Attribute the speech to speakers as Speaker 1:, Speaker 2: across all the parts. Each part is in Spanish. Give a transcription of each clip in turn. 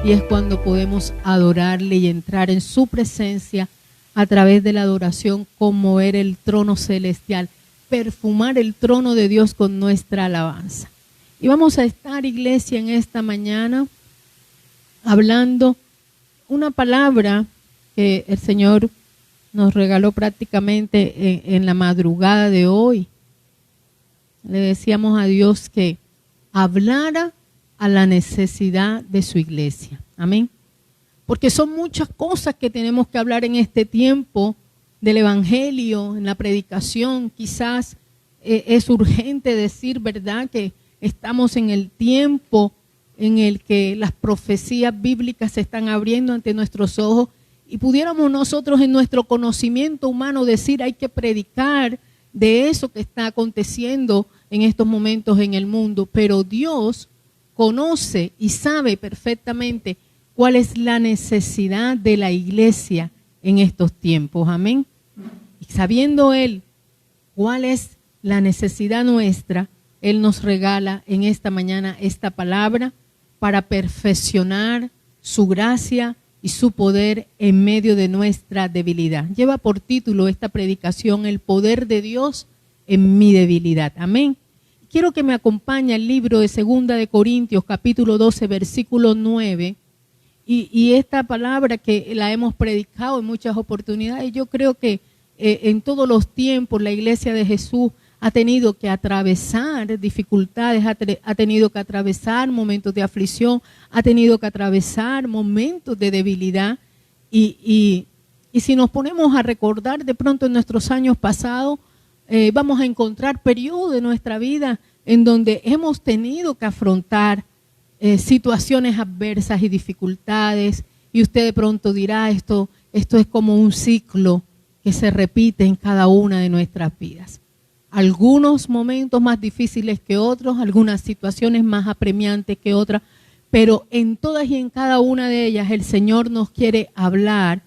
Speaker 1: y es cuando podemos adorarle y entrar en su presencia a través de la adoración, conmover el trono celestial, perfumar el trono de Dios con nuestra alabanza. Y vamos a estar, iglesia, en esta mañana hablando una palabra que el Señor nos regaló prácticamente en la madrugada de hoy. Le decíamos a Dios que hablara a la necesidad de su iglesia. Amén. Porque son muchas cosas que tenemos que hablar en este tiempo del evangelio, en la predicación. Quizás es urgente decir, ¿verdad?, que estamos en el tiempo en el que las profecías bíblicas se están abriendo ante nuestros ojos y pudiéramos nosotros en nuestro conocimiento humano decir, hay que predicar de eso que está aconteciendo en estos momentos en el mundo, pero Dios conoce y sabe perfectamente cuál es la necesidad de la iglesia en estos tiempos. Amén. Y sabiendo Él cuál es la necesidad nuestra, Él nos regala en esta mañana esta palabra para perfeccionar su gracia y su poder en medio de nuestra debilidad. Lleva por título esta predicación, el poder de Dios en mi debilidad. Amén. Quiero que me acompañe el libro de 2 de Corintios, capítulo 12, versículo 9. Y esta palabra que la hemos predicado en muchas oportunidades, yo creo que en todos los tiempos la iglesia de Jesús ha tenido que atravesar dificultades, ha tenido que atravesar momentos de aflicción, ha tenido que atravesar momentos de debilidad. Y si nos ponemos a recordar de pronto en nuestros años pasados, vamos a encontrar periodos de nuestra vida en donde hemos tenido que afrontar situaciones adversas y dificultades, y usted de pronto dirá, esto es como un ciclo que se repite en cada una de nuestras vidas. Algunos momentos más difíciles que otros, algunas situaciones más apremiantes que otras, pero en todas y en cada una de ellas el Señor nos quiere hablar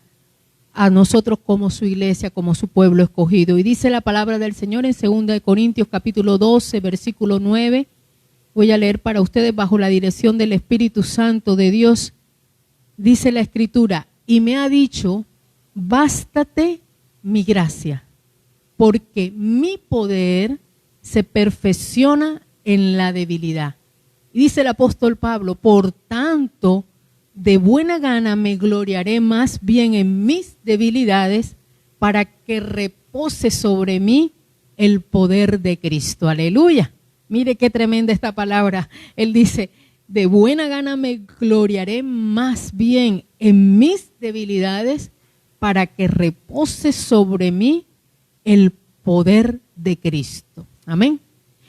Speaker 1: a nosotros como su iglesia, como su pueblo escogido. Y dice la palabra del Señor en 2 de Corintios capítulo 12, versículo 9. Voy a leer para ustedes bajo la dirección del Espíritu Santo de Dios. Dice la Escritura, y me ha dicho, bástate mi gracia, porque mi poder se perfecciona en la debilidad. Y dice el apóstol Pablo, por tanto, de buena gana me gloriaré más bien en mis debilidades para que repose sobre mí el poder de Cristo. Aleluya. Mire qué tremenda esta palabra. Él dice, de buena gana me gloriaré más bien en mis debilidades para que repose sobre mí el poder de Cristo. Amén.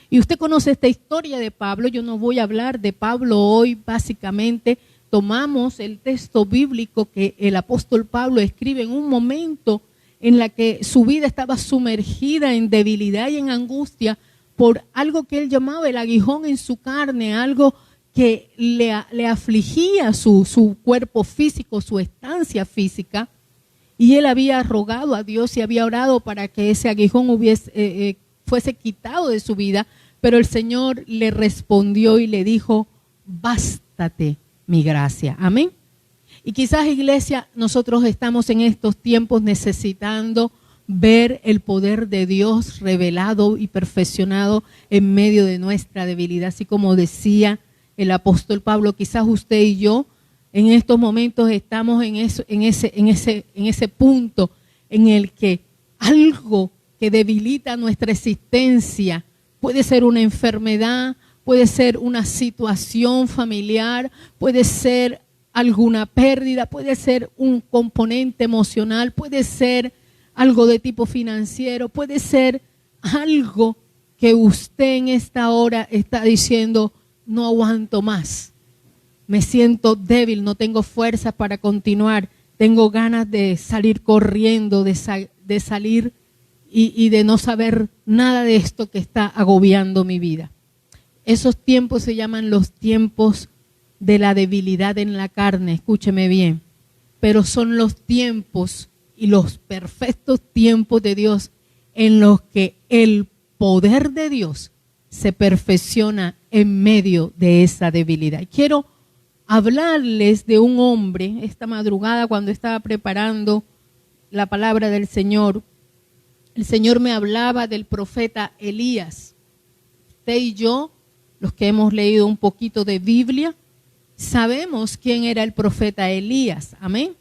Speaker 1: Y usted conoce esta historia de Pablo. Yo no voy a hablar de Pablo hoy. Básicamente tomamos el texto bíblico que el apóstol Pablo escribe en un momento en la que su vida estaba sumergida en debilidad y en angustia por algo que él llamaba el aguijón en su carne, algo que le afligía su cuerpo físico, su estancia física. Y él había rogado a Dios y había orado para que ese aguijón fuese quitado de su vida, pero el Señor le respondió y le dijo, bástate mi gracia. Amén. Y quizás, iglesia, nosotros estamos en estos tiempos necesitando ver el poder de Dios revelado y perfeccionado en medio de nuestra debilidad. Así como decía el apóstol Pablo, quizás usted y yo en estos momentos estamos en ese punto en el que algo que debilita nuestra existencia, puede ser una enfermedad, puede ser una situación familiar, puede ser alguna pérdida, puede ser un componente emocional, puede ser algo de tipo financiero, puede ser algo que usted en esta hora está diciendo, no aguanto más, me siento débil, no tengo fuerzas para continuar, tengo ganas de salir corriendo, de salir y de no saber nada de esto que está agobiando mi vida. Esos tiempos se llaman los tiempos de la debilidad en la carne, escúcheme bien, pero son los tiempos y los perfectos tiempos de Dios en los que el poder de Dios se perfecciona en medio de esa debilidad. Quiero hablarles de un hombre. Esta madrugada, cuando estaba preparando la palabra del Señor, el Señor me hablaba del profeta Elías. Usted y yo, los que hemos leído un poquito de Biblia, sabemos quién era el profeta Elías. Amén.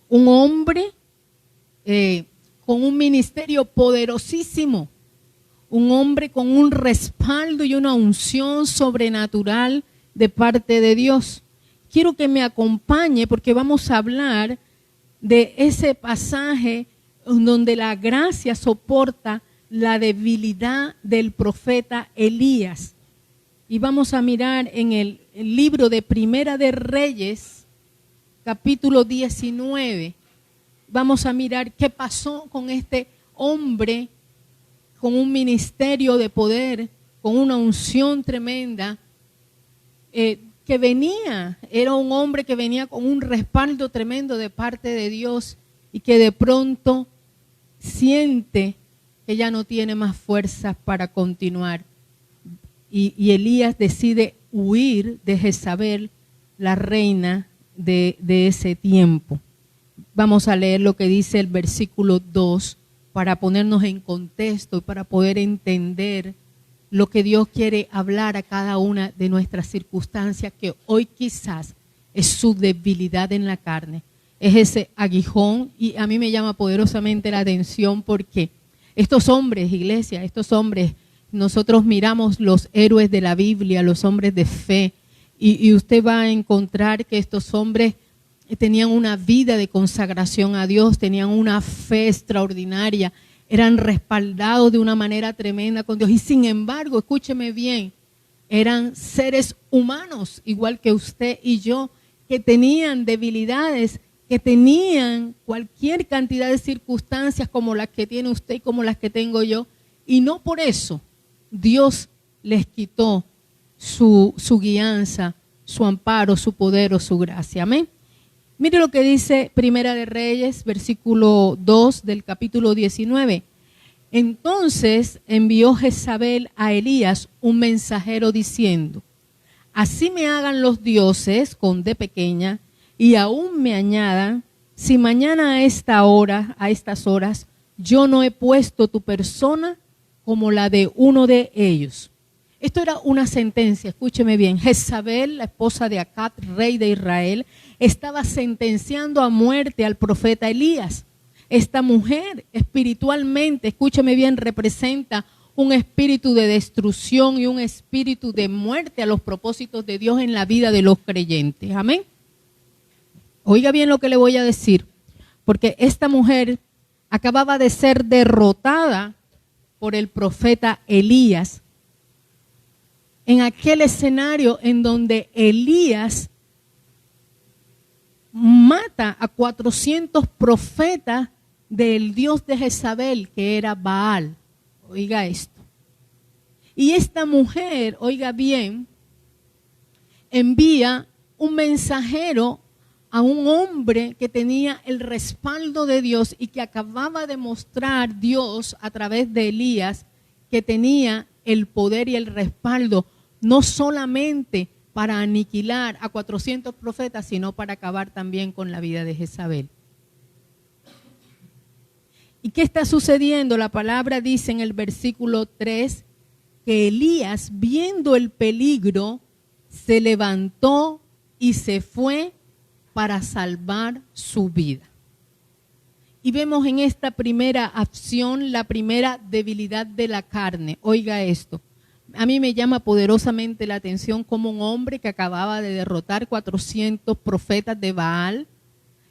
Speaker 1: Un hombre con un ministerio poderosísimo. Un hombre con un respaldo y una unción sobrenatural de parte de Dios. Quiero que me acompañe porque vamos a hablar de ese pasaje donde la gracia soporta la debilidad del profeta Elías. Y vamos a mirar en el libro de Primera de Reyes, capítulo 19. Vamos a mirar qué pasó con este hombre con un ministerio de poder, con una unción tremenda, que venía, era un hombre que venía con un respaldo tremendo de parte de Dios y que de pronto siente que ya no tiene más fuerzas para continuar. Y Elías decide huir de Jezabel, la reina de ese tiempo. Vamos a leer lo que dice el versículo 2 para ponernos en contexto y para poder entender lo que Dios quiere hablar a cada una de nuestras circunstancias, que hoy quizás es su debilidad en la carne, es ese aguijón. Y a mí me llama poderosamente la atención porque estos hombres, iglesia, estos hombres, nosotros miramos los héroes de la Biblia, los hombres de fe, y usted va a encontrar que estos hombres tenían una vida de consagración a Dios, tenían una fe extraordinaria, eran respaldados de una manera tremenda con Dios. Y sin embargo, escúcheme bien, eran seres humanos, igual que usted y yo, que tenían debilidades, que tenían cualquier cantidad de circunstancias como las que tiene usted y como las que tengo yo. Y no por eso Dios les quitó su guianza, su amparo, su poder o su gracia. Amén. Mire lo que dice Primera de Reyes, versículo 2 del capítulo 19. Entonces envió Jezabel a Elías un mensajero diciendo: así me hagan los dioses con D pequeña y aún me añadan, si mañana a esta hora, a estas horas, yo no he puesto tu persona como la de uno de ellos. Esto era una sentencia, escúcheme bien. Jezabel, la esposa de Acab, rey de Israel, estaba sentenciando a muerte al profeta Elías. Esta mujer espiritualmente, escúcheme bien, representa un espíritu de destrucción y un espíritu de muerte a los propósitos de Dios en la vida de los creyentes. Amén. Oiga bien lo que le voy a decir, porque esta mujer acababa de ser derrotada por el profeta Elías en aquel escenario en donde Elías mata a 400 profetas del dios de Jezabel, que era Baal. Oiga esto. Y esta mujer, oiga bien, envía un mensajero a un hombre que tenía el respaldo de Dios y que acababa de mostrar Dios a través de Elías que tenía el poder y el respaldo, no solamente para aniquilar a 400 profetas, sino para acabar también con la vida de Jezabel. ¿Y qué está sucediendo? La palabra dice en el versículo 3 que Elías, viendo el peligro, se levantó y se fue para salvar su vida. Y vemos en esta primera acción la primera debilidad de la carne. Oiga esto. A mí me llama poderosamente la atención como un hombre que acababa de derrotar 400 profetas de Baal,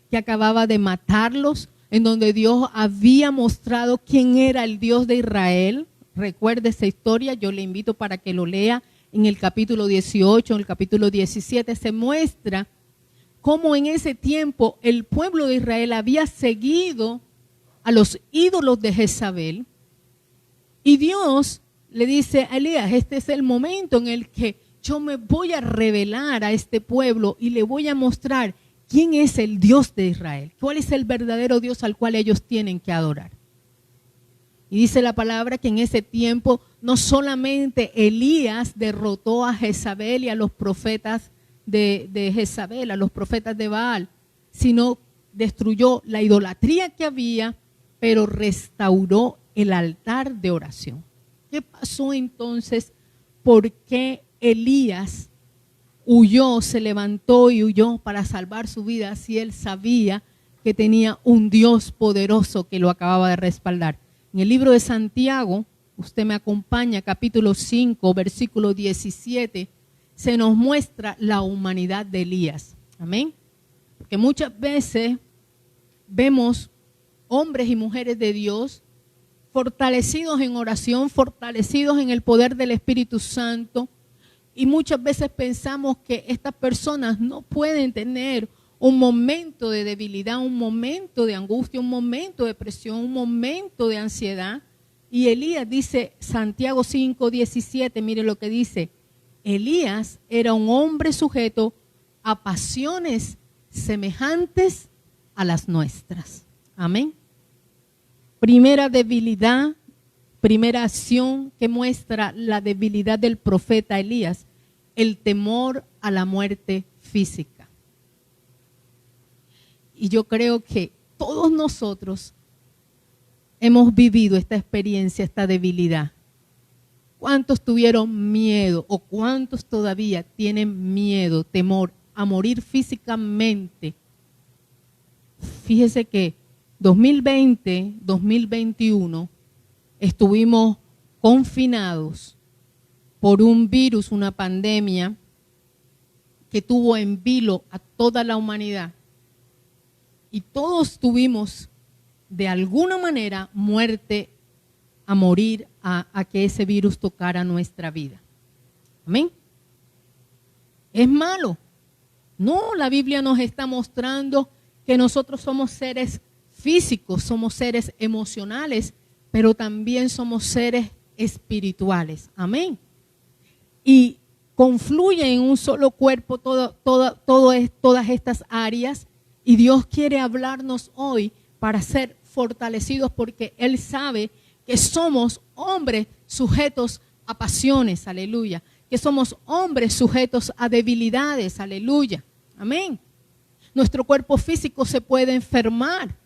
Speaker 1: que acababa de matarlos, en donde Dios había mostrado quién era el Dios de Israel. Recuerde esa historia, yo le invito para que lo lea en el capítulo 18, en el capítulo 17, se muestra cómo en ese tiempo el pueblo de Israel había seguido a los ídolos de Jezabel, y Dios le dice a Elías: este es el momento en el que yo me voy a revelar a este pueblo y le voy a mostrar quién es el Dios de Israel, cuál es el verdadero Dios al cual ellos tienen que adorar. Y dice la palabra que en ese tiempo no solamente Elías derrotó a Jezabel y a los profetas de Jezabel, a los profetas de Baal, sino destruyó la idolatría que había, pero restauró el altar de oración. ¿Qué pasó entonces? ¿Por qué Elías huyó, se levantó y huyó para salvar su vida si él sabía que tenía un Dios poderoso que lo acababa de respaldar? En el libro de Santiago, usted me acompaña, capítulo 5, versículo 17, se nos muestra la humanidad de Elías. Amén. Porque muchas veces vemos hombres y mujeres de Dios fortalecidos en oración, fortalecidos en el poder del Espíritu Santo, y muchas veces pensamos que estas personas no pueden tener un momento de debilidad, un momento de angustia, un momento de presión, un momento de ansiedad. Y Elías dice, Santiago 5:17, mire lo que dice: Elías era un hombre sujeto a pasiones semejantes a las nuestras. Amén. Primera debilidad, primera acción que muestra la debilidad del profeta Elías: el temor a la muerte física. Y yo creo que todos nosotros hemos vivido esta experiencia, esta debilidad. ¿Cuántos tuvieron miedo o cuántos todavía tienen miedo, temor a morir físicamente? Fíjese que 2020, 2021 estuvimos confinados por un virus, una pandemia que tuvo en vilo a toda la humanidad. Y todos tuvimos de alguna manera muerte a morir a que ese virus tocara nuestra vida. Amén. ¿Es malo? No, la Biblia nos está mostrando que nosotros somos seres físicos, somos seres emocionales, pero también somos seres espirituales. Amén. Y confluye en un solo cuerpo todas estas áreas, y Dios quiere hablarnos hoy para ser fortalecidos, porque Él sabe que somos hombres sujetos a pasiones, aleluya, que somos hombres sujetos a debilidades, aleluya, amén. Nuestro cuerpo físico se puede enfermar.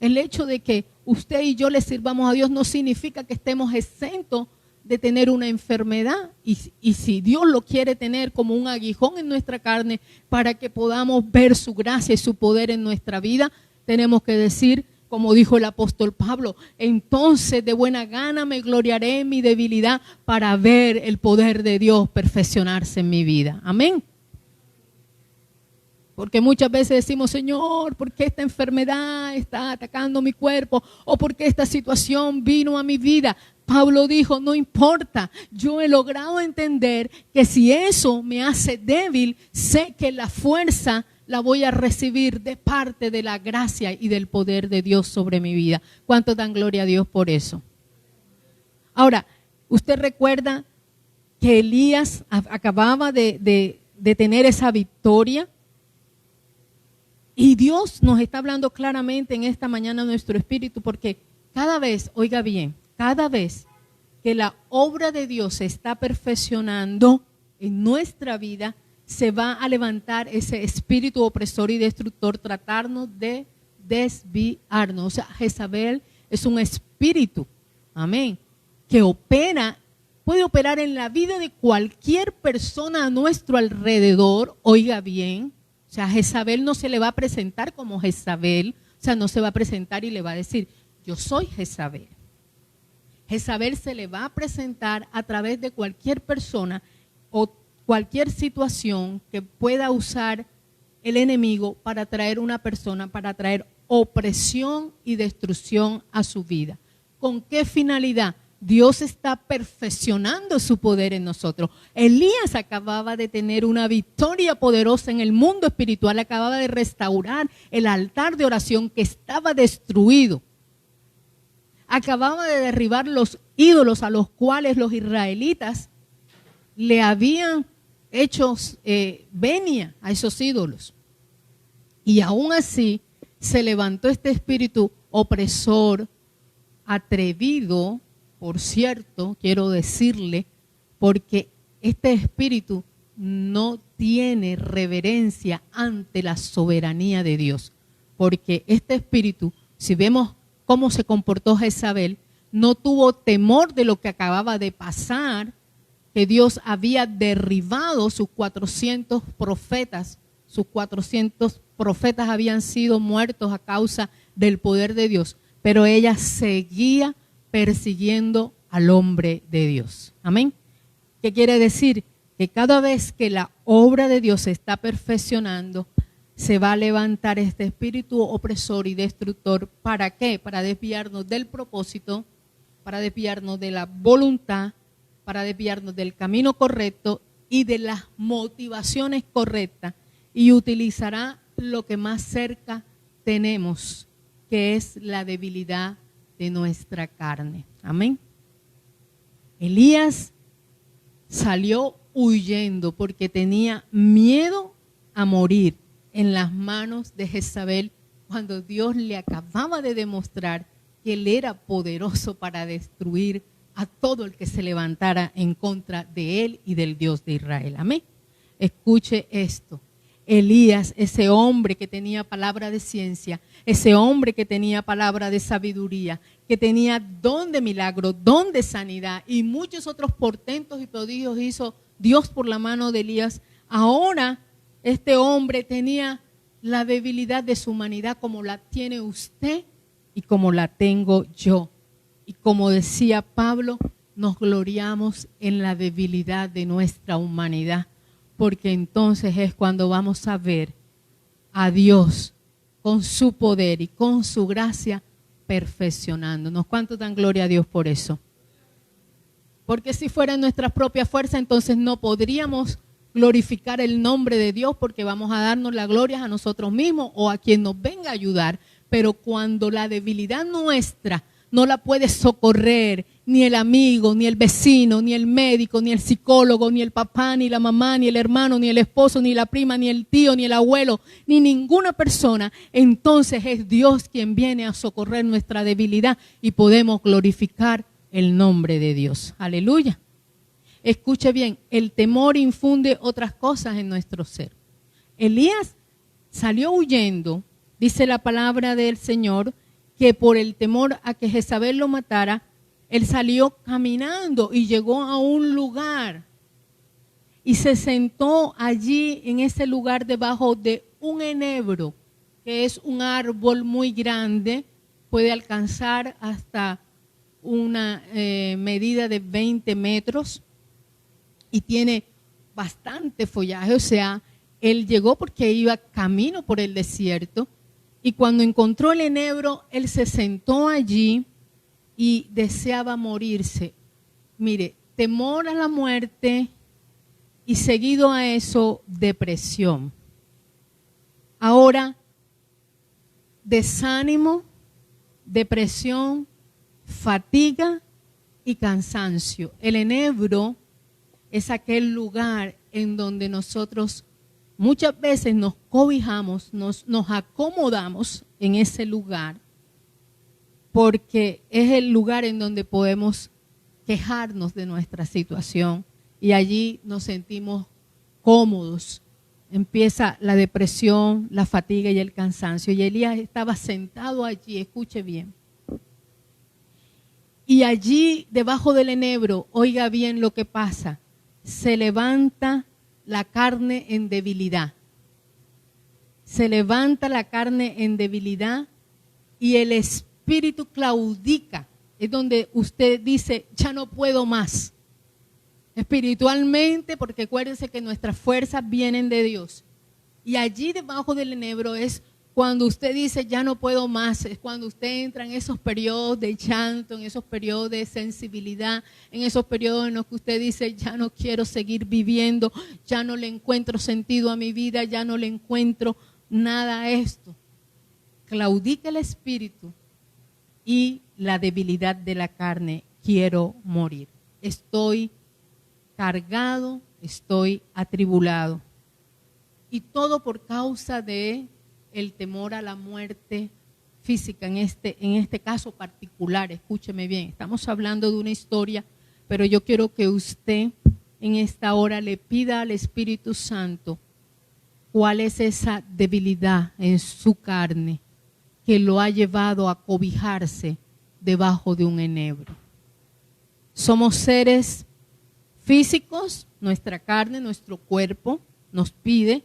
Speaker 1: El hecho de que usted y yo le sirvamos a Dios no significa que estemos exentos de tener una enfermedad, y si Dios lo quiere tener como un aguijón en nuestra carne para que podamos ver su gracia y su poder en nuestra vida, tenemos que decir, como dijo el apóstol Pablo: entonces de buena gana me gloriaré en mi debilidad para ver el poder de Dios perfeccionarse en mi vida. Amén. Porque muchas veces decimos: Señor, ¿por qué esta enfermedad está atacando mi cuerpo? ¿O por qué esta situación vino a mi vida? Pablo dijo: no importa, yo he logrado entender que si eso me hace débil, sé que la fuerza la voy a recibir de parte de la gracia y del poder de Dios sobre mi vida. ¿Cuántos dan gloria a Dios por eso? Ahora, usted recuerda que Elías acababa de tener esa victoria. Y Dios nos está hablando claramente en esta mañana a nuestro espíritu, porque cada vez, oiga bien, cada vez que la obra de Dios se está perfeccionando en nuestra vida, se va a levantar ese espíritu opresor y destructor, tratarnos de desviarnos. O sea, Jezabel es un espíritu, amén, que puede operar en la vida de cualquier persona a nuestro alrededor, oiga bien. O sea, Jezabel no se le va a presentar como Jezabel, o sea, no se va a presentar y le va a decir: yo soy Jezabel. Jezabel se le va a presentar a través de cualquier persona o cualquier situación que pueda usar el enemigo para traer una persona, para traer opresión y destrucción a su vida. ¿Con qué finalidad? Dios está perfeccionando su poder en nosotros. Elías acababa de tener una victoria poderosa en el mundo espiritual, acababa de restaurar el altar de oración que estaba destruido. Acababa de derribar los ídolos a los cuales los israelitas le habían hecho venia a esos ídolos. Y aún así se levantó este espíritu opresor, atrevido, por cierto, quiero decirle, porque este espíritu no tiene reverencia ante la soberanía de Dios. Porque este espíritu, si vemos cómo se comportó Jezabel, no tuvo temor de lo que acababa de pasar, que Dios había derribado sus 400 profetas. Sus 400 profetas habían sido muertos a causa del poder de Dios, pero ella seguía persiguiendo al hombre de Dios. Amén. ¿Qué quiere decir? Que cada vez que la obra de Dios se está perfeccionando, se va a levantar este espíritu opresor y destructor. ¿Para qué? Para desviarnos del propósito, para desviarnos de la voluntad, para desviarnos del camino correcto y de las motivaciones correctas, y utilizará lo que más cerca tenemos, que es la debilidad de nuestra carne. Amén. Elías salió huyendo porque tenía miedo a morir en las manos de Jezabel, cuando Dios le acababa de demostrar que él era poderoso para destruir a todo el que se levantara en contra de él y del Dios de Israel. Amén. Escuche esto. Elías, ese hombre que tenía palabra de ciencia, ese hombre que tenía palabra de sabiduría, que tenía don de milagro, don de sanidad y muchos otros portentos y prodigios hizo Dios por la mano de Elías. Ahora este hombre tenía la debilidad de su humanidad como la tiene usted y como la tengo yo. Y como decía Pablo, nos gloriamos en la debilidad de nuestra humanidad, porque entonces es cuando vamos a ver a Dios con su poder y con su gracia perfeccionándonos. ¿Cuánto dan gloria a Dios por eso? Porque si fuera en nuestra propia fuerza, entonces no podríamos glorificar el nombre de Dios, porque vamos a darnos la gloria a nosotros mismos o a quien nos venga a ayudar. Pero cuando la debilidad nuestra no la puede socorrer ni el amigo, ni el vecino, ni el médico, ni el psicólogo, ni el papá, ni la mamá, ni el hermano, ni el esposo, ni la prima, ni el tío, ni el abuelo, ni ninguna persona, entonces es Dios quien viene a socorrer nuestra debilidad y podemos glorificar el nombre de Dios. Aleluya. Escuche bien, el temor infunde otras cosas en nuestro ser. Elías salió huyendo, dice la palabra del Señor, que por el temor a que Jezabel lo matara, él salió caminando y llegó a un lugar y se sentó allí en ese lugar debajo de un enebro, que es un árbol muy grande, puede alcanzar hasta una medida de 20 metros y tiene bastante follaje. O sea, él llegó porque iba camino por el desierto. Y cuando encontró el enebro, él se sentó allí y deseaba morirse. Mire, temor a la muerte y seguido a eso, depresión. Ahora, desánimo, depresión, fatiga y cansancio. El enebro es aquel lugar en donde nosotros muchas veces nos cobijamos, nos acomodamos en ese lugar, porque es el lugar en donde podemos quejarnos de nuestra situación y allí nos sentimos cómodos. Empieza la depresión, la fatiga y el cansancio. Y Elías estaba sentado allí, escuche bien. Y allí, debajo del enebro, oiga bien lo que pasa, se levanta la carne en debilidad. Se levanta la carne en debilidad y el espíritu claudica. Es donde usted dice, ya no puedo más. Espiritualmente, porque acuérdense que nuestras fuerzas vienen de Dios. Y allí debajo del enebro es cuando usted dice, ya no puedo más. Es cuando usted entra en esos periodos de llanto, en esos periodos de sensibilidad, en esos periodos en los que usted dice, ya no quiero seguir viviendo, ya no le encuentro sentido a mi vida, ya no le encuentro nada a esto. Claudica el espíritu y la debilidad de la carne, quiero morir. Estoy cargado, estoy atribulado. Y todo por causa de el temor a la muerte física, en este caso particular. Escúcheme bien, estamos hablando de una historia, pero yo quiero que usted en esta hora le pida al Espíritu Santo cuál es esa debilidad en su carne que lo ha llevado a cobijarse debajo de un enebro. Somos seres físicos, nuestra carne, nuestro cuerpo nos pide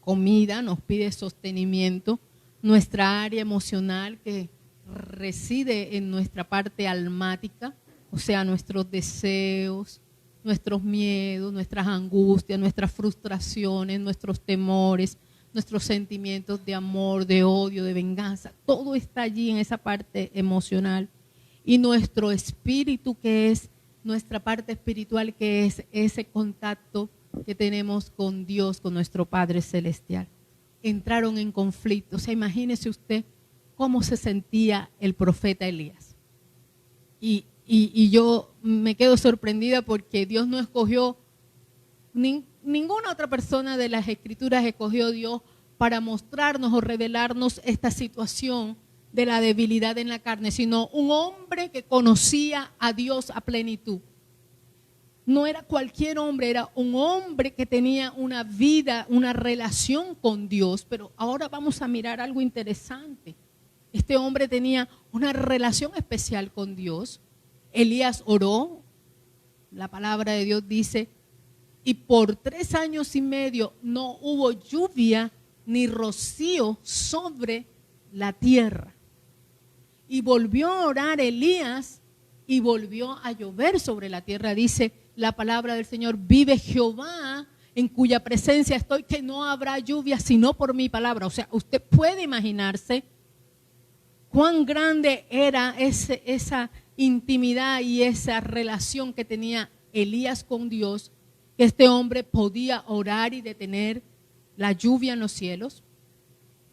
Speaker 1: comida, nos pide sostenimiento, nuestra área emocional que reside en nuestra parte almática, o sea, nuestros deseos, nuestros miedos, nuestras angustias, nuestras frustraciones, nuestros temores, nuestros sentimientos de amor, de odio, de venganza, todo está allí en esa parte emocional. Y nuestro espíritu, que es nuestra parte espiritual, que es ese contacto que tenemos con Dios, con nuestro Padre Celestial. Entraron en conflicto. O sea, imagínese usted cómo se sentía el profeta Elías. Y yo me quedo sorprendida porque Dios no escogió, ninguna otra persona de las Escrituras escogió Dios para mostrarnos o revelarnos esta situación de la debilidad en la carne, sino un hombre que conocía a Dios a plenitud. No era cualquier hombre, era un hombre que tenía una vida, una relación con Dios. Pero ahora vamos a mirar algo interesante. Este hombre tenía una relación especial con Dios. Elías oró, la palabra de Dios dice, y por 3 años y medio no hubo lluvia ni rocío sobre la tierra. Y volvió a orar Elías y volvió a llover sobre la tierra. Dice la palabra del Señor: vive Jehová, en cuya presencia estoy, que no habrá lluvia sino por mi palabra. O sea, usted puede imaginarse cuán grande era esa intimidad y esa relación que tenía Elías con Dios, que este hombre podía orar y detener la lluvia en los cielos.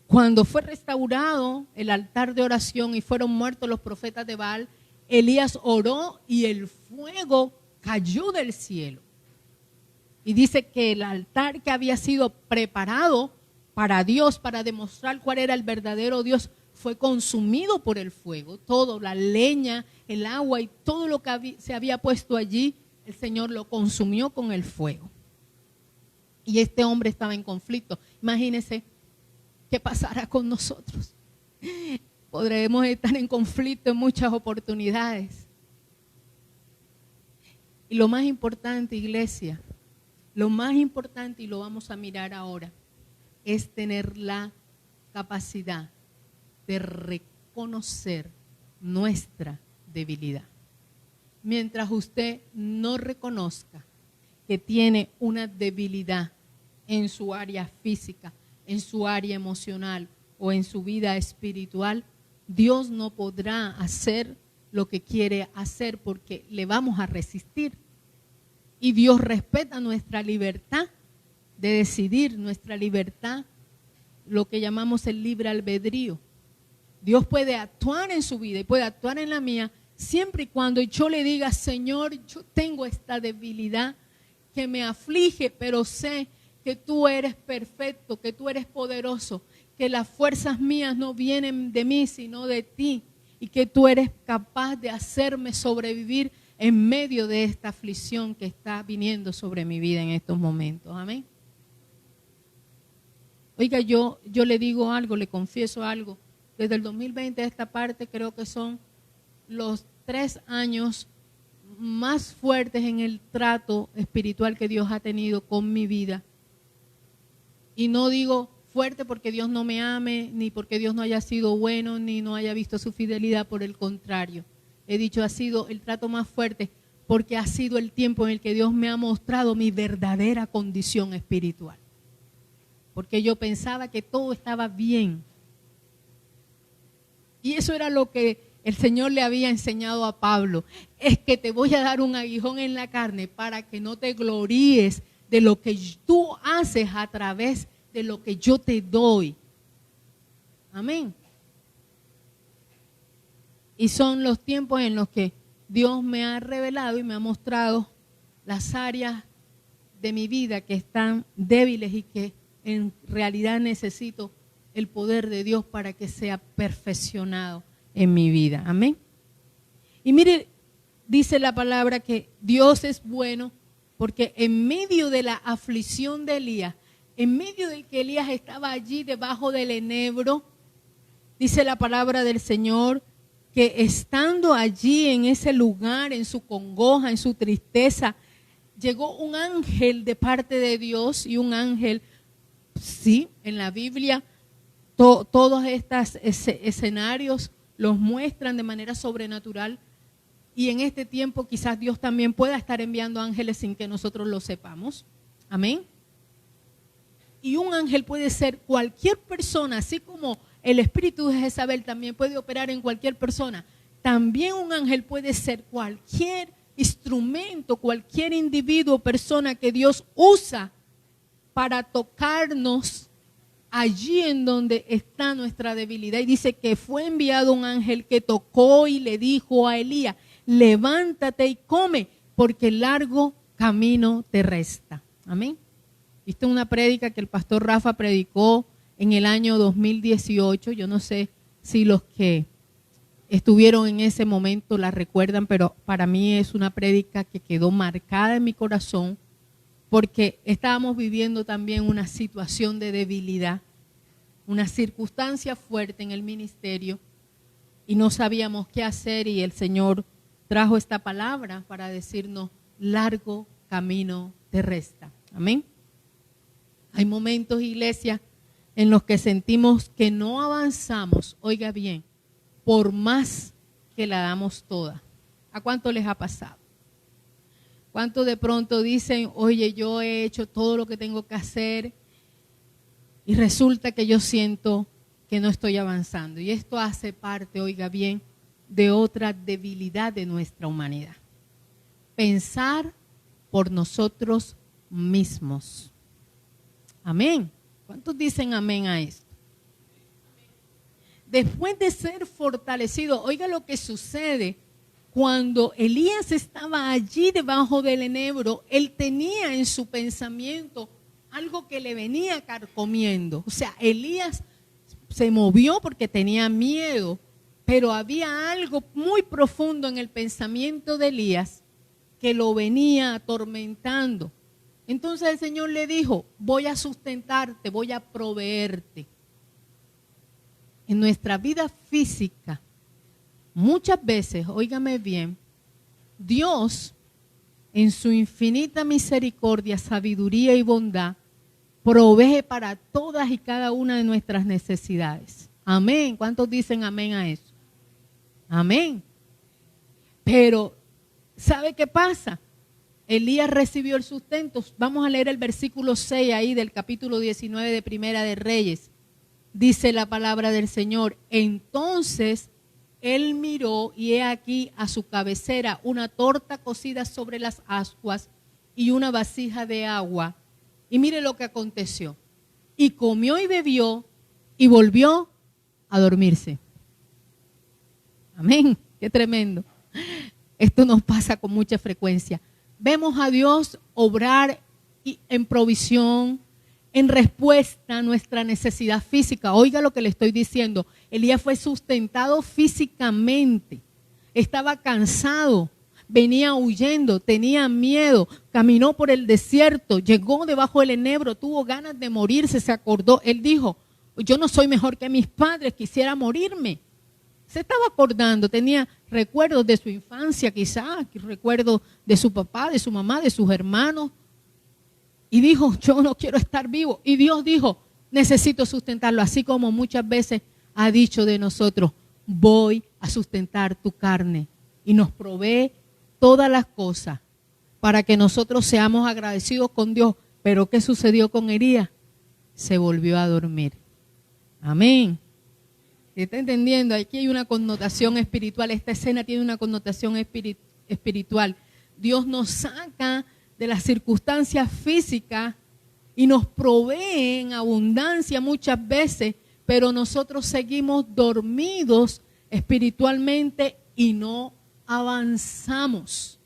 Speaker 1: Cuando fue restaurado el altar de oración y fueron muertos los profetas de Baal, Elías oró y el fuego cayó del cielo. Y dice que el altar que había sido preparado para Dios, para demostrar cuál era el verdadero Dios, fue consumido por el fuego. Todo, la leña, el agua y todo lo que se había puesto allí, el Señor lo consumió con el fuego. Y este hombre estaba en conflicto. Imagínense qué pasará con nosotros. Podremos estar en conflicto en muchas oportunidades. Y lo más importante, iglesia, lo más importante, y lo vamos a mirar ahora, es tener la capacidad de reconocer nuestra debilidad. Mientras usted no reconozca que tiene una debilidad en su área física, en su área emocional o en su vida espiritual, Dios no podrá hacer lo que quiere hacer porque le vamos a resistir. Y Dios respeta nuestra libertad de decidir, nuestra libertad, lo que llamamos el libre albedrío. Dios puede actuar en su vida y puede actuar en la mía siempre y cuando yo le diga: Señor, yo tengo esta debilidad que me aflige, pero sé que tú eres perfecto, que tú eres poderoso, que las fuerzas mías no vienen de mí, sino de ti, y que tú eres capaz de hacerme sobrevivir en medio de esta aflicción que está viniendo sobre mi vida en estos momentos. Amén. Oiga, yo le digo algo, le confieso algo. Desde el 2020 a esta parte creo que son los 3 años más fuertes en el trato espiritual que Dios ha tenido con mi vida. Y no digo fuerte porque Dios no me ame, ni porque Dios no haya sido bueno, ni no haya visto su fidelidad. Por el contrario, he dicho, ha sido el trato más fuerte porque ha sido el tiempo en el que Dios me ha mostrado mi verdadera condición espiritual. Porque yo pensaba que todo estaba bien. Y eso era lo que el Señor le había enseñado a Pablo. Es que te voy a dar un aguijón en la carne para que no te gloríes de lo que tú haces a través de lo que yo te doy. Amén. Y son los tiempos en los que Dios me ha revelado y me ha mostrado las áreas de mi vida que están débiles y que en realidad necesito el poder de Dios para que sea perfeccionado en mi vida. Amén. Y mire, dice la palabra que Dios es bueno Porque en medio de la aflicción de Elías, en medio de que Elías estaba allí debajo del enebro, dice la palabra del Señor, que estando allí en ese lugar, en su congoja, en su tristeza, llegó un ángel de parte de Dios, y un ángel, sí, en la Biblia, todos estos escenarios los muestran de manera sobrenatural, y en este tiempo quizás Dios también pueda estar enviando ángeles sin que nosotros lo sepamos. Amén. Y un ángel puede ser cualquier persona, así como el espíritu de Jezabel también puede operar en cualquier persona. También un ángel puede ser cualquier instrumento, cualquier individuo o persona que Dios usa para tocarnos allí en donde está nuestra debilidad. Y dice que fue enviado un ángel que tocó y le dijo a Elías: levántate y come, porque largo camino te resta. Amén. Esta es una prédica que el pastor Rafa predicó en el año 2018. Yo no sé si los que estuvieron en ese momento la recuerdan, pero para mí es una prédica que quedó marcada en mi corazón, porque estábamos viviendo también una situación de debilidad, una circunstancia fuerte en el ministerio, y no sabíamos qué hacer, y el Señor trajo esta palabra para decirnos: largo camino te resta. Amén. Hay momentos, iglesia, en los que sentimos que no avanzamos, oiga bien, por más que la damos toda. ¿A cuánto les ha pasado? ¿Cuántos de pronto dicen: oye, yo he hecho todo lo que tengo que hacer y resulta que yo siento que no estoy avanzando? Y esto hace parte, oiga bien, de otra debilidad de nuestra humanidad. Pensar por nosotros mismos. Amén. ¿Cuántos dicen amén a esto? Después de ser fortalecido, oiga lo que sucede. Cuando Elías estaba allí debajo del enebro, él tenía en su pensamiento algo que le venía carcomiendo. O sea, Elías se movió porque tenía miedo, pero había algo muy profundo en el pensamiento de Elías que lo venía atormentando. Entonces el Señor le dijo: voy a sustentarte, voy a proveerte. En nuestra vida física, muchas veces, óigame bien, Dios, en su infinita misericordia, sabiduría y bondad, provee para todas y cada una de nuestras necesidades. Amén. ¿Cuántos dicen amén a eso? Amén. Pero, ¿sabe qué pasa? Elías recibió el sustento. Vamos a leer el versículo 6 ahí del capítulo 19 de Primera de Reyes. Dice la palabra del Señor: entonces él miró, y he aquí a su cabecera una torta cocida sobre las ascuas y una vasija de agua. Y mire lo que aconteció. Y comió y bebió y volvió a dormirse. Amén. Qué tremendo. Esto nos pasa con mucha frecuencia. Vemos a Dios obrar en provisión, en respuesta a nuestra necesidad física. Oiga lo que le estoy diciendo. Elías fue sustentado físicamente. Estaba cansado, venía huyendo, tenía miedo, caminó por el desierto, llegó debajo del enebro, tuvo ganas de morirse, se acordó. Él dijo: yo no soy mejor que mis padres, quisiera morirme. Se estaba acordando, tenía recuerdos de su infancia quizás, recuerdos de su papá, de su mamá, de sus hermanos. Y dijo: yo no quiero estar vivo. Y Dios dijo: necesito sustentarlo, así como muchas veces ha dicho de nosotros: voy a sustentar tu carne. Y nos provee todas las cosas para que nosotros seamos agradecidos con Dios. Pero ¿qué sucedió con Elías? Se volvió a dormir. Amén. ¿Está entendiendo? Aquí hay una connotación espiritual. Esta escena tiene una connotación espiritual. Dios nos saca de las circunstancias físicas y nos provee en abundancia muchas veces, pero nosotros seguimos dormidos espiritualmente y no avanzamos.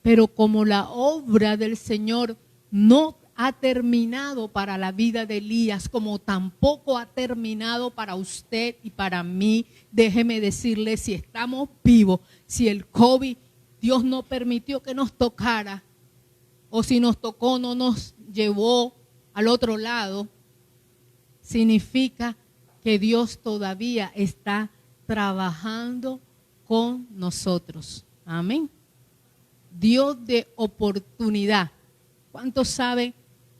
Speaker 1: Pero como la obra del Señor no ha terminado para la vida de Elías, como tampoco ha terminado para usted y para mí, déjeme decirle, si estamos vivos, si el COVID Dios no permitió que nos tocara, o si nos tocó no nos llevó al otro lado, significa que Dios todavía está trabajando con nosotros. Amén. Dios de oportunidad. ¿Cuántos saben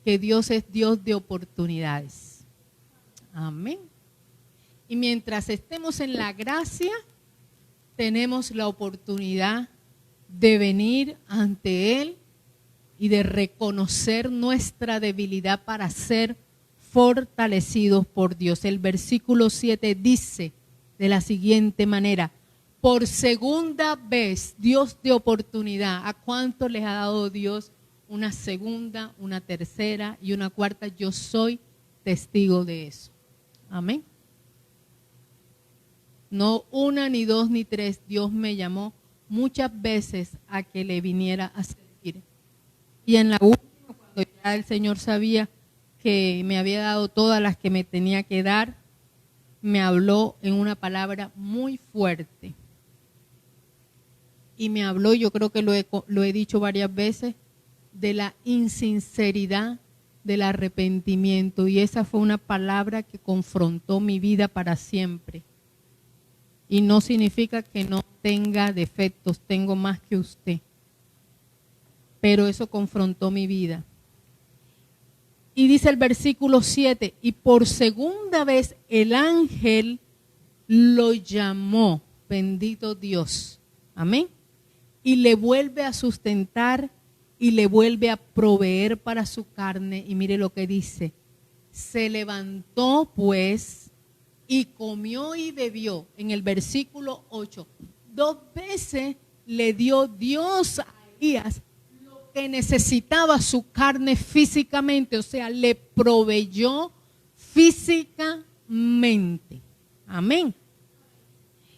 Speaker 1: que Dios es Dios de oportunidades? Amén. Y mientras estemos en la gracia, tenemos la oportunidad de venir ante Él y de reconocer nuestra debilidad para ser fortalecidos por Dios. El versículo 7 dice de la siguiente manera: por segunda vez, Dios de oportunidad. ¿A cuánto les ha dado Dios una segunda, una tercera y una cuarta? Yo soy testigo de eso. Amén. No una, ni dos, ni tres. Dios me llamó muchas veces a que le viniera a servir. Y en la última, cuando ya el Señor sabía que me había dado todas las que me tenía que dar, me habló en una palabra muy fuerte. Y me habló, yo creo que lo he dicho varias veces, de la insinceridad del arrepentimiento. Y esa fue una palabra que confrontó mi vida para siempre. Y no significa que no tenga defectos, tengo más que usted. Pero eso confrontó mi vida. Y dice el versículo 7, y por segunda vez el ángel lo llamó, bendito Dios. Amén. Y le vuelve a sustentar y le vuelve a proveer para su carne. Y mire lo que dice: se levantó pues y comió y bebió. En el versículo 8, 2 veces le dio Dios a Elías lo que necesitaba su carne físicamente, o sea, le proveyó físicamente. Amén.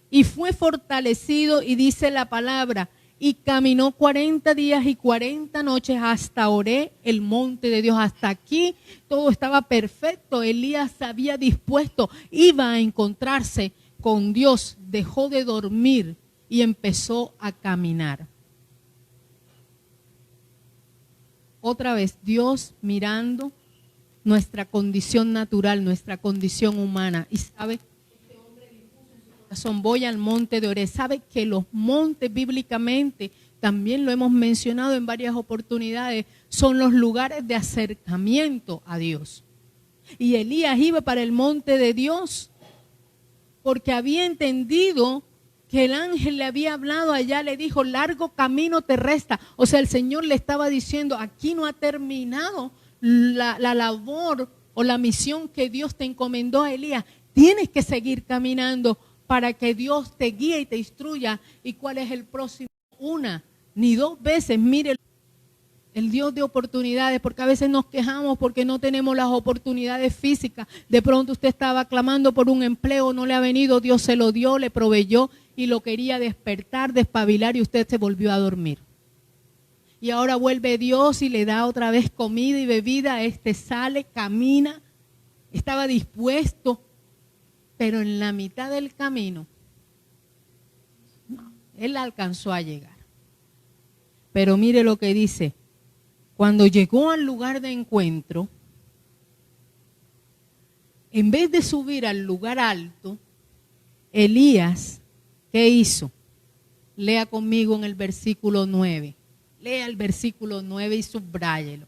Speaker 1: Y fue fortalecido, y dice la palabra, y caminó 40 días y 40 noches hasta Oré, el monte de Dios. Hasta aquí todo estaba perfecto. Elías se había dispuesto, iba a encontrarse con Dios, dejó de dormir y empezó a caminar. Otra vez, Dios mirando nuestra condición natural, nuestra condición humana, y sabe, voy al monte de Oré. Sabe que los montes bíblicamente, también lo hemos mencionado en varias oportunidades, son los lugares de acercamiento a Dios. Y Elías iba para el monte de Dios porque había entendido que el ángel le había hablado allá, le dijo: largo camino te resta. O sea, el Señor le estaba diciendo: aquí no ha terminado la labor o la misión que Dios te encomendó a Elías. Tienes que seguir caminando para que Dios te guíe y te instruya. ¿Y cuál es el próximo? Una, ni dos veces. Mire, el Dios de oportunidades, porque a veces nos quejamos porque no tenemos las oportunidades físicas. De pronto usted estaba clamando por un empleo, no le ha venido, Dios se lo dio, le proveyó y lo quería despertar, despabilar, y usted se volvió a dormir. Y ahora vuelve Dios y le da otra vez comida y bebida. Sale, camina, estaba dispuesto. Pero en la mitad del camino, no, él alcanzó a llegar. Pero mire lo que dice: cuando llegó al lugar de encuentro, en vez de subir al lugar alto, Elías, ¿qué hizo? Lea conmigo en el versículo 9. Lea el versículo 9 y subráyelo.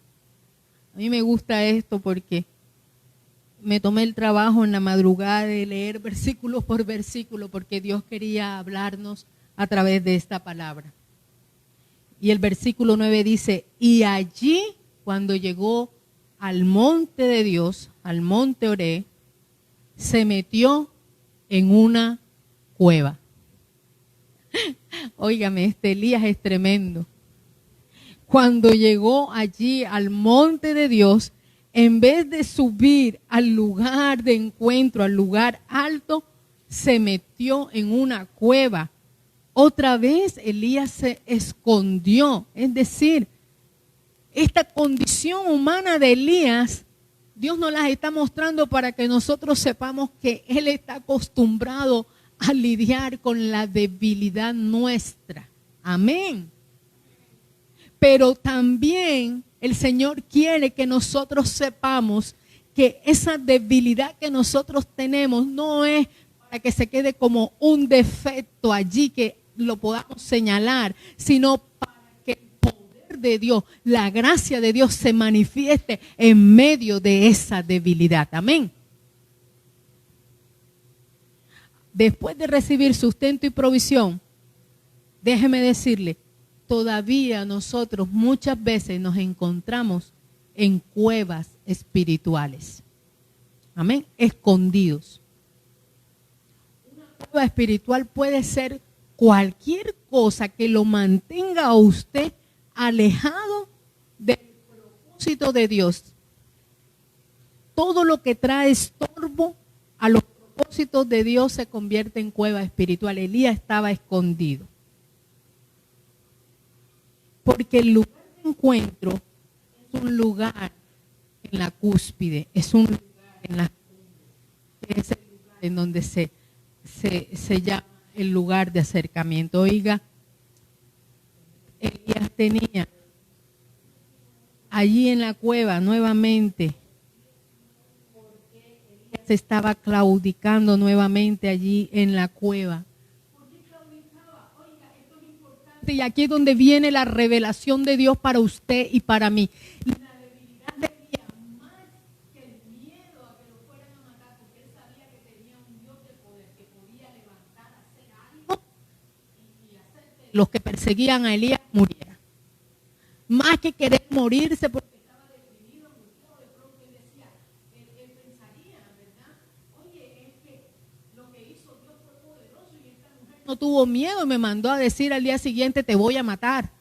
Speaker 1: A mí me gusta esto porque me tomé el trabajo en la madrugada de leer versículo por versículo, porque Dios quería hablarnos a través de esta palabra. Y el versículo 9 dice: y allí, cuando llegó al monte de Dios, al monte Oré, se metió en una cueva. Óigame, Elías es tremendo. Cuando llegó allí al monte de Dios, en vez de subir al lugar de encuentro, al lugar alto, se metió en una cueva. Otra vez Elías se escondió. Es decir, esta condición humana de Elías, Dios nos las está mostrando para que nosotros sepamos que Él está acostumbrado a lidiar con la debilidad nuestra. Amén. Pero también el Señor quiere que nosotros sepamos que esa debilidad que nosotros tenemos no es para que se quede como un defecto allí que lo podamos señalar, sino para que el poder de Dios, la gracia de Dios se manifieste en medio de esa debilidad. Amén. Después de recibir sustento y provisión, déjeme decirle, todavía nosotros muchas veces nos encontramos en cuevas espirituales. Amén. Escondidos. Una cueva espiritual puede ser cualquier cosa que lo mantenga a usted alejado del propósito de Dios. Todo lo que trae estorbo a los propósitos de Dios se convierte en cueva espiritual. Elías estaba escondido. Porque el lugar de encuentro es un lugar en la cúspide, es un lugar en la cumbre, es el lugar en donde se llama el lugar de acercamiento. Oiga, Elías tenía allí en la cueva nuevamente, porque Elías estaba claudicando nuevamente allí en la cueva. Y aquí es donde viene la revelación de Dios para usted y para mí. La debilidad de Elías, más que el miedo a que lo fueran a matar, porque él sabía que tenía un Dios de poder que podía levantar, hacer algo y hacer que los que perseguían a Elías murieran. Más que querer morirse porque estaba deprimido, angustiado, de pronto él decía, él pensaría, ¿verdad? Oye, es que lo que hizo Dios fue poderoso y esta mujer no tuvo miedo y me mandó a decir al día siguiente, te voy a matar.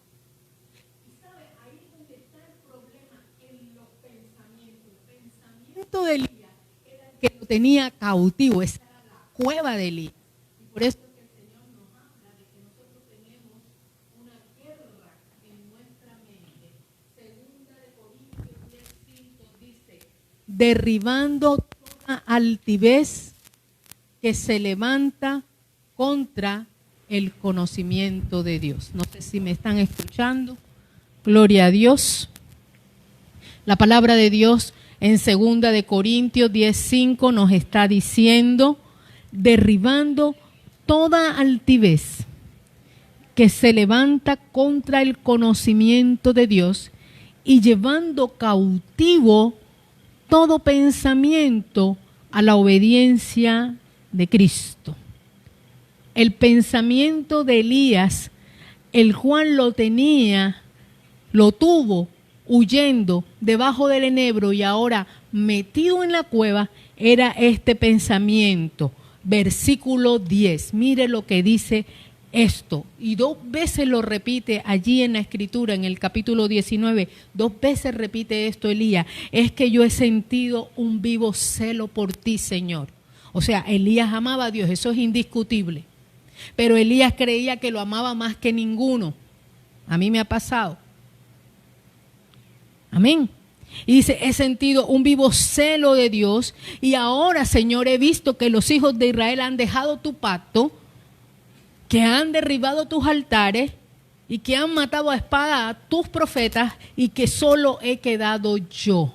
Speaker 1: Y sabe, ahí es donde está el problema, en los pensamientos. El pensamiento de Elías era el que lo tenía cautivo, esa era la cueva de Elías. Y por eso es que el Señor nos habla de que nosotros tenemos una guerra en nuestra mente. Segunda de Corintios 10:5 dice, derribando toda altivez que se levanta contra el conocimiento de Dios. No sé si me están escuchando. Gloria a Dios. La palabra de Dios en 2 de Corintios 10:5 nos está diciendo, derribando toda altivez que se levanta contra el conocimiento de Dios y llevando cautivo todo pensamiento a la obediencia de Cristo. El pensamiento de Elías, el cual lo tuvo huyendo debajo del enebro y ahora metido en la cueva, era este pensamiento. Versículo 10, mire lo que dice esto. Y 2 veces lo repite allí en la escritura, en el capítulo 19, 2 veces repite esto Elías. Es que yo he sentido un vivo celo por ti, Señor. O sea, Elías amaba a Dios, eso es indiscutible. Pero Elías creía que lo amaba más que ninguno. A mí me ha pasado. Amén. Y dice, he sentido un vivo celo de Dios y ahora, Señor, he visto que los hijos de Israel han dejado tu pacto, que han derribado tus altares y que han matado a espada a tus profetas y que solo he quedado yo.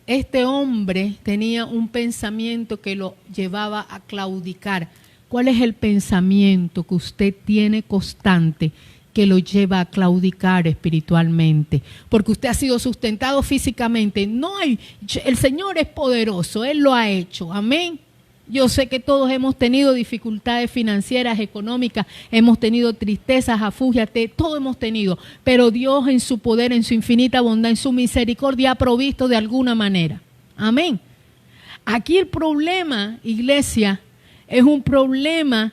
Speaker 1: Este hombre tenía un pensamiento que lo llevaba a claudicar. ¿Cuál es el pensamiento que usted tiene constante que lo lleva a claudicar espiritualmente? Porque usted ha sido sustentado físicamente. El Señor es poderoso, Él lo ha hecho. Amén. Yo sé que todos hemos tenido dificultades financieras, económicas, hemos tenido tristezas, afugias, todo hemos tenido. Pero Dios en su poder, en su infinita bondad, en su misericordia ha provisto de alguna manera. Amén. Aquí el problema, iglesia, es un problema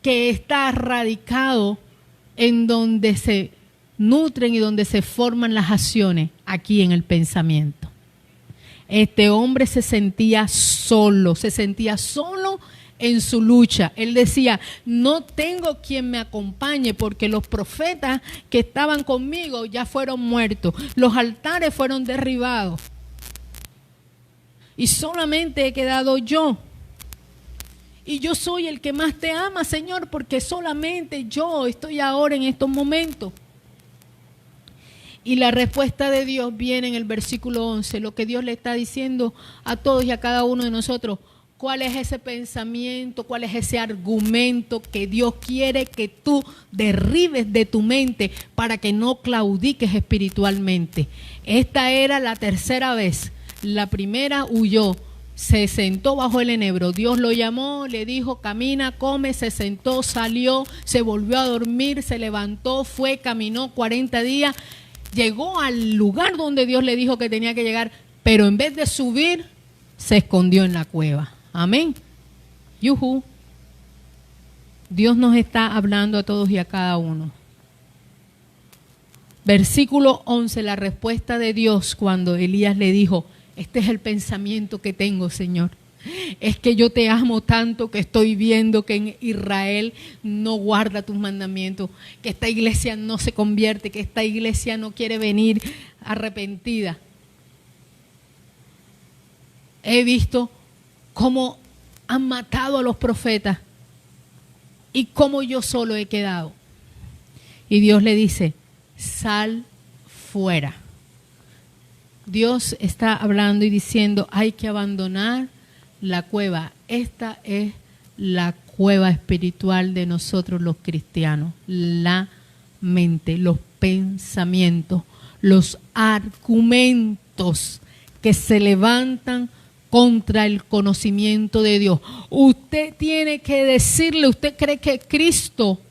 Speaker 1: que está radicado en donde se nutren y donde se forman las acciones, aquí en el pensamiento. Este hombre se sentía solo en su lucha. Él decía, no tengo quien me acompañe porque los profetas que estaban conmigo ya fueron muertos. Los altares fueron derribados. Y solamente he quedado yo. y yo soy el que más te ama, Señor, porque solamente yo estoy ahora en estos momentos. Y la respuesta de Dios viene en el versículo 11, lo que Dios le está diciendo a todos y a cada uno de nosotros. ¿Cuál es ese pensamiento? ¿Cuál es ese argumento que Dios quiere que tú derribes de tu mente para que no claudiques espiritualmente? Esta era la tercera vez. La primera huyó, se sentó bajo el enebro. Dios lo llamó, le dijo, camina, come, se sentó, salió, se volvió a dormir, se levantó, fue, caminó 40 días, llegó al lugar donde Dios le dijo que tenía que llegar, pero en vez de subir, se escondió en la cueva. Amén. Yuhu. Dios nos está hablando a todos y a cada uno. Versículo 11, la respuesta de Dios cuando Elías le dijo, este es el pensamiento que tengo, Señor. Es que yo te amo tanto que estoy viendo que en Israel no guarda tus mandamientos, que esta iglesia no se convierte, que esta iglesia no quiere venir arrepentida. He visto cómo han matado a los profetas y cómo yo solo he quedado. Y Dios le dice, sal fuera. Dios está hablando y diciendo, hay que abandonar la cueva. Esta es la cueva espiritual de nosotros los cristianos. La mente, los pensamientos, los argumentos que se levantan contra el conocimiento de Dios. Usted tiene que decirle, usted cree que Cristo,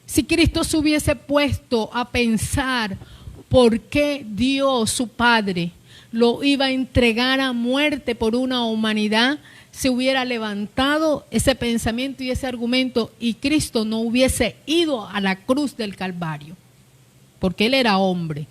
Speaker 1: si Cristo se hubiese puesto a pensar por qué Dios, su Padre, lo iba a entregar a muerte por una humanidad, se hubiera levantado ese pensamiento y ese argumento y Cristo no hubiese ido a la cruz del Calvario, porque Él era hombre.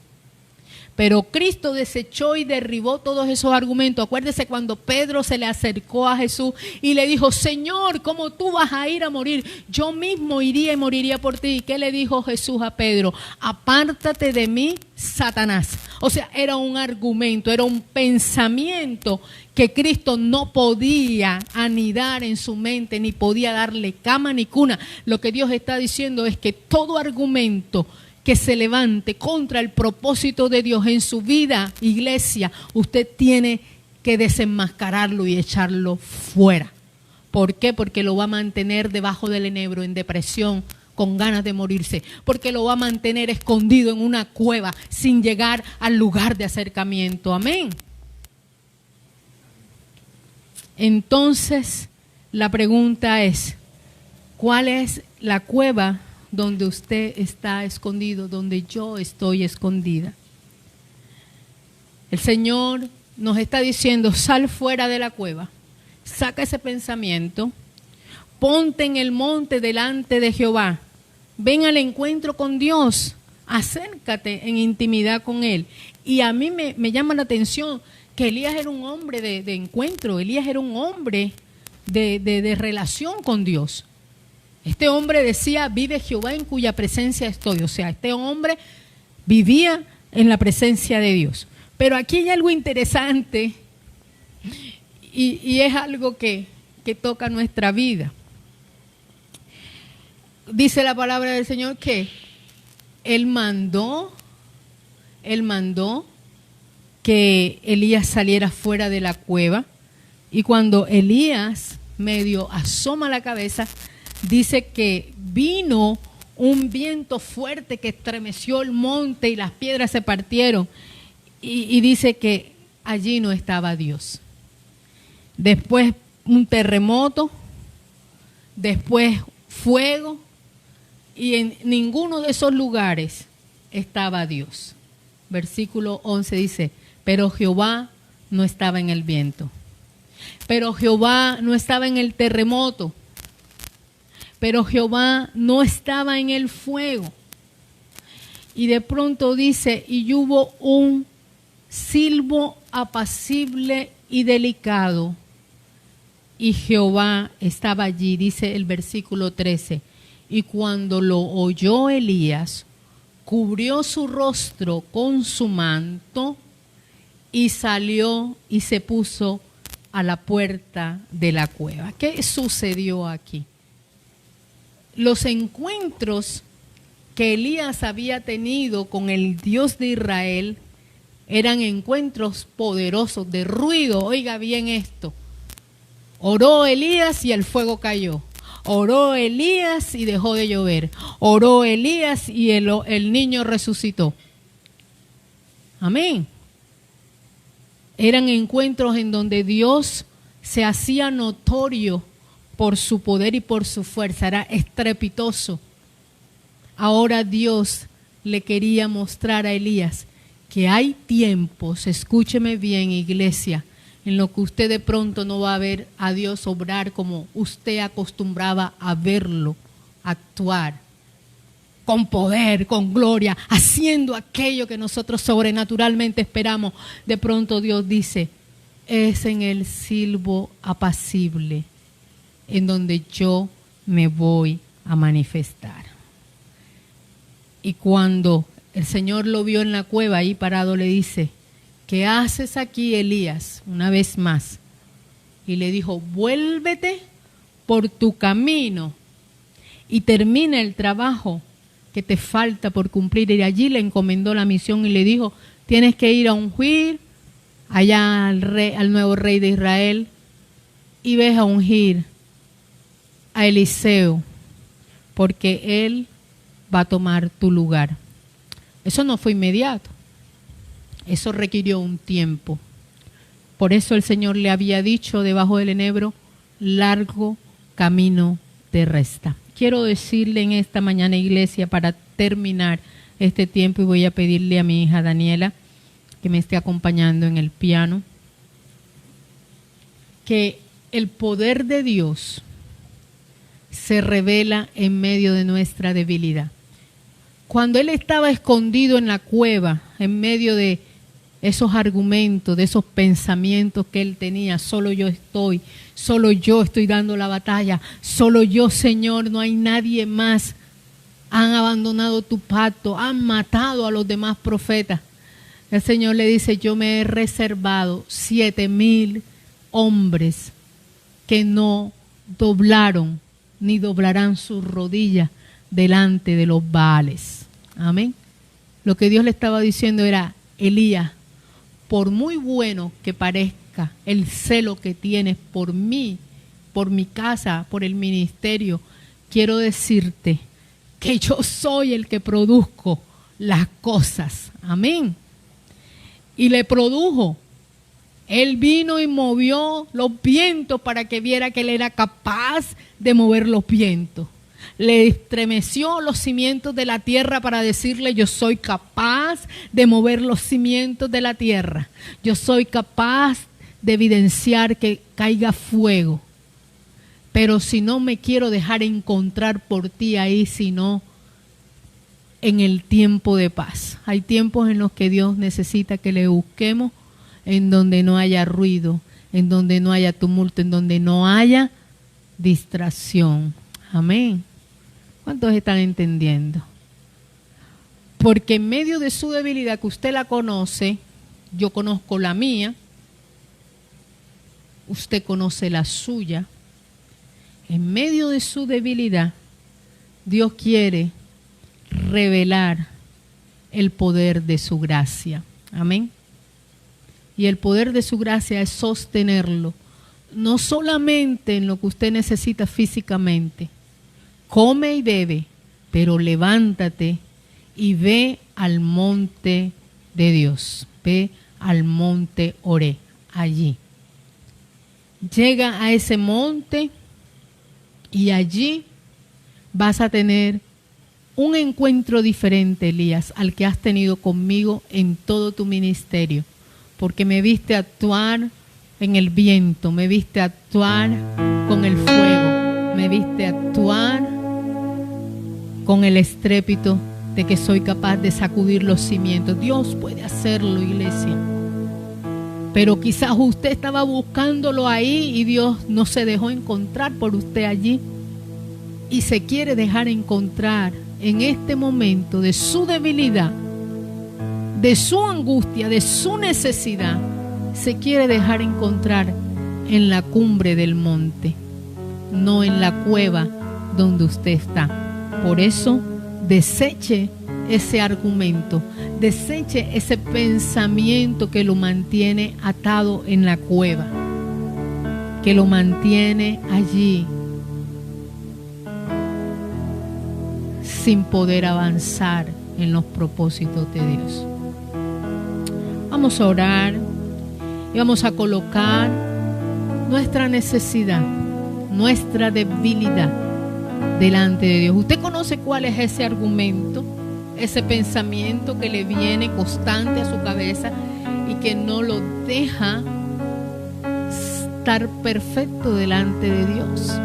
Speaker 1: Pero Cristo desechó y derribó todos esos argumentos. Acuérdese cuando Pedro se le acercó a Jesús y le dijo, Señor, ¿cómo tú vas a ir a morir? Yo mismo iría y moriría por ti. ¿Y qué le dijo Jesús a Pedro? Apártate de mí, Satanás. O sea, era un argumento, era un pensamiento que Cristo no podía anidar en su mente, ni podía darle cama ni cuna. Lo que Dios está diciendo es que todo argumento que se levante contra el propósito de Dios en su vida, iglesia, usted tiene que desenmascararlo y echarlo fuera. ¿Por qué? Porque lo va a mantener debajo del enebro, en depresión, con ganas de morirse. Porque lo va a mantener escondido en una cueva sin llegar al lugar de acercamiento. Amén. Entonces, la pregunta es, ¿cuál es la cueva donde usted está escondido, donde yo estoy escondida? El Señor nos está diciendo, sal fuera de la cueva, saca ese pensamiento, ponte en el monte delante de Jehová, ven al encuentro con Dios, acércate en intimidad con Él. Y a mí me llama la atención que Elías era un hombre de encuentro, Elías era un hombre de relación con Dios. Este hombre decía, vive Jehová en cuya presencia estoy. O sea, este hombre vivía en la presencia de Dios. Pero aquí hay algo interesante y es algo que toca nuestra vida. Dice la palabra del Señor que Él mandó que Elías saliera fuera de la cueva. Y cuando Elías medio asoma la cabeza, dice que vino un viento fuerte que estremeció el monte y las piedras se partieron. Y dice que allí no estaba Dios. Después un terremoto, después fuego, y en ninguno de esos lugares estaba Dios. Versículo 11 dice, pero Jehová no estaba en el viento. Pero Jehová no estaba en el terremoto. Pero Jehová no estaba en el fuego. Y de pronto dice, y hubo un silbo apacible y delicado. Y Jehová estaba allí, dice el versículo 13. Y cuando lo oyó Elías, cubrió su rostro con su manto y salió y se puso a la puerta de la cueva. ¿Qué sucedió aquí? Los encuentros que Elías había tenido con el Dios de Israel eran encuentros poderosos, de ruido. Oiga bien esto. Oró Elías y el fuego cayó. Oró Elías y dejó de llover. Oró Elías y el niño resucitó. Amén. Eran encuentros en donde Dios se hacía notorio por su poder y por su fuerza. Era estrepitoso. Ahora Dios le quería mostrar a Elías que hay tiempos, escúcheme bien, iglesia, en lo que usted de pronto no va a ver a Dios obrar como usted acostumbraba a verlo, actuar, con poder, con gloria, haciendo aquello que nosotros sobrenaturalmente esperamos. De pronto Dios dice, es en el silbo apacible en donde yo me voy a manifestar. Y cuando el Señor lo vio en la cueva ahí parado, le dice, ¿qué haces aquí, Elías? Una vez más. Y le dijo, vuélvete por tu camino y termina el trabajo que te falta por cumplir. Y allí le encomendó la misión y le dijo, tienes que ir a ungir allá al nuevo rey de Israel y ves a ungir a Eliseo, porque él va a tomar tu lugar. Eso no fue inmediato. Eso requirió un tiempo. Por eso el Señor le había dicho debajo del enebro, largo camino te resta. Quiero decirle en esta mañana, iglesia, para terminar este tiempo, y voy a pedirle a mi hija Daniela que me esté acompañando en el piano, que el poder de Dios se revela en medio de nuestra debilidad. Cuando él estaba escondido en la cueva, en medio de esos argumentos, de esos pensamientos que él tenía, solo yo estoy dando la batalla, solo yo, Señor, no hay nadie más, han abandonado tu pacto, han matado a los demás profetas. El Señor le dice, yo me he reservado 7,000 hombres que no doblaron ni doblarán sus rodillas delante de los Baales. Amén. Lo que Dios le estaba diciendo era, Elías, por muy bueno que parezca el celo que tienes por mí, por mi casa, por el ministerio, quiero decirte que yo soy el que produzco las cosas. Amén. Y le produjo. Él vino y movió los vientos para que viera que él era capaz de mover los vientos. Le estremeció los cimientos de la tierra para decirle, yo soy capaz de mover los cimientos de la tierra. Yo soy capaz de evidenciar que caiga fuego. Pero si no me quiero dejar encontrar por ti ahí, sino en el tiempo de paz. Hay tiempos en los que Dios necesita que le busquemos en donde no haya ruido, en donde no haya tumulto, en donde no haya distracción. Amén. ¿Cuántos están entendiendo? Porque en medio de su debilidad, que usted la conoce, yo conozco la mía, usted conoce la suya, en medio de su debilidad, Dios quiere revelar el poder de su gracia. Amén. Y el poder de su gracia es sostenerlo, no solamente en lo que usted necesita físicamente. Come y bebe, pero levántate y ve al monte de Dios. Ve al monte Oré, allí. Llega a ese monte y allí vas a tener un encuentro diferente, Elías, al que has tenido conmigo en todo tu ministerio. Porque me viste actuar en el viento, me viste actuar con el fuego, me viste actuar con el estrépito de que soy capaz de sacudir los cimientos. Dios puede hacerlo, iglesia. Pero quizás usted estaba buscándolo ahí y Dios no se dejó encontrar por usted allí. Y se quiere dejar encontrar en este momento de su debilidad, de su angustia, de su necesidad. Se quiere dejar encontrar en la cumbre del monte, no en la cueva donde usted está. Por eso, deseche ese argumento, deseche ese pensamiento que lo mantiene atado en la cueva, que lo mantiene allí sin poder avanzar en los propósitos de Dios. Vamos a orar y vamos a colocar nuestra necesidad, nuestra debilidad delante de Dios. ¿Usted conoce cuál es ese argumento, ese pensamiento que le viene constante a su cabeza y que no lo deja estar perfecto delante de Dios?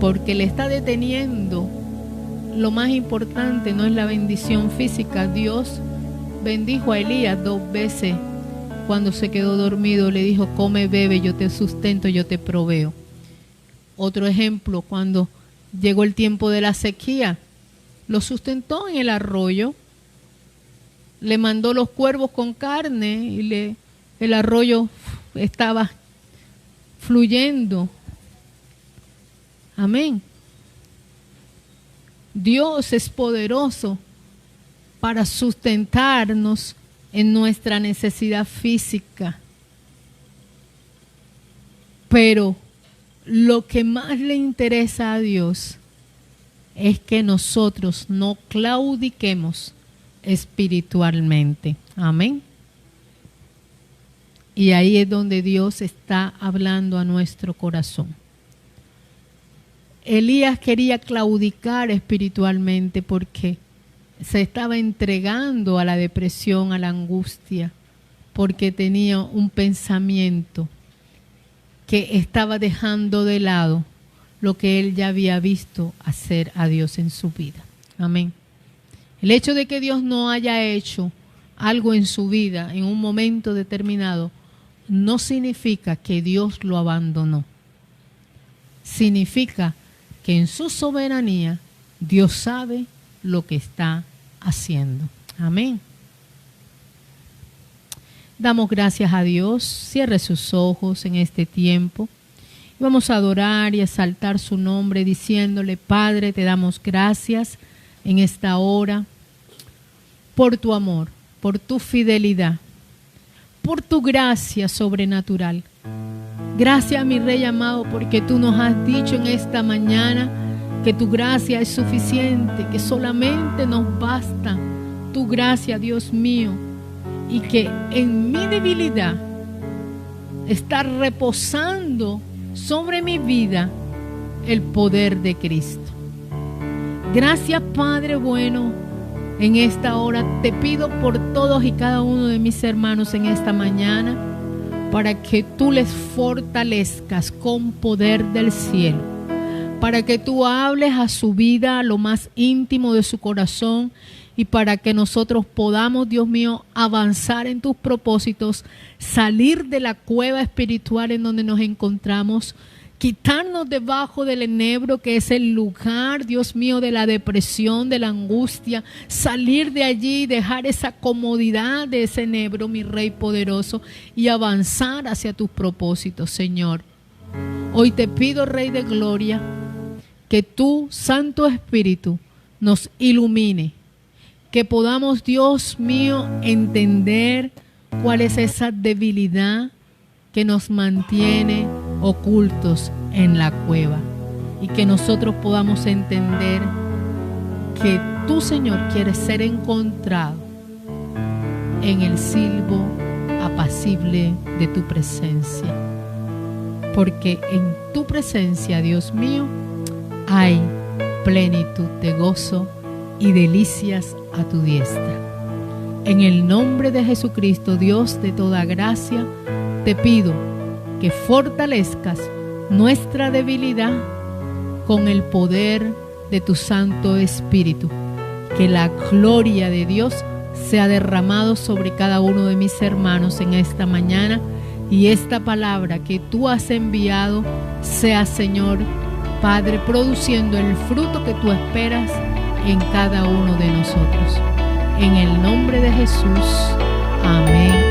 Speaker 1: Porque le está deteniendo. Lo más importante no es la bendición física. Dios bendijo a Elías 2 veces. Cuando se quedó dormido le dijo: come, bebe, yo te sustento, yo te proveo. Otro ejemplo, cuando llegó el tiempo de la sequía, lo sustentó en el arroyo, le mandó los cuervos con carne y el arroyo estaba fluyendo. Amén. Dios es poderoso para sustentarnos en nuestra necesidad física. Pero lo que más le interesa a Dios es que nosotros no claudiquemos espiritualmente. Amén. Y ahí es donde Dios está hablando a nuestro corazón. Elías quería claudicar espiritualmente porque se estaba entregando a la depresión, a la angustia, porque tenía un pensamiento que estaba dejando de lado lo que él ya había visto hacer a Dios en su vida. Amén. El hecho de que Dios no haya hecho algo en su vida en un momento determinado no significa que Dios lo abandonó. Significa que en su soberanía Dios sabe lo que está haciendo. Amén. Damos gracias a Dios. Cierre sus ojos en este tiempo. Y vamos a adorar y exaltar su nombre diciéndole: Padre, te damos gracias en esta hora por tu amor, por tu fidelidad, por tu gracia sobrenatural. Gracias, mi Rey amado, porque tú nos has dicho en esta mañana que tu gracia es suficiente, que solamente nos basta tu gracia, Dios mío, y que en mi debilidad está reposando sobre mi vida el poder de Cristo. Gracias, Padre bueno. En esta hora te pido por todos y cada uno de mis hermanos en esta mañana, para que tú les fortalezcas con poder del cielo, para que tú hables a su vida, a lo más íntimo de su corazón, y para que nosotros podamos, Dios mío, avanzar en tus propósitos, salir de la cueva espiritual en donde nos encontramos, quitarnos debajo del enebro que es el lugar, Dios mío, de la depresión, de la angustia, salir de allí, dejar esa comodidad de ese enebro, mi Rey poderoso, y avanzar hacia tus propósitos, Señor. Hoy te pido, Rey de Gloria, que tu Santo Espíritu nos ilumine, que podamos, Dios mío, entender cuál es esa debilidad que nos mantiene ocultos en la cueva, y que nosotros podamos entender que tú, Señor, quieres ser encontrado en el silbo apacible de tu presencia, porque en tu presencia, Dios mío, hay plenitud de gozo y delicias a tu diestra. En el nombre de Jesucristo, Dios de toda gracia, te pido que fortalezcas nuestra debilidad con el poder de tu Santo Espíritu. Que la gloria de Dios sea derramado sobre cada uno de mis hermanos en esta mañana, y esta palabra que tú has enviado sea, Señor Padre, produciendo el fruto que tú esperas en cada uno de nosotros. En el nombre de Jesús. Amén.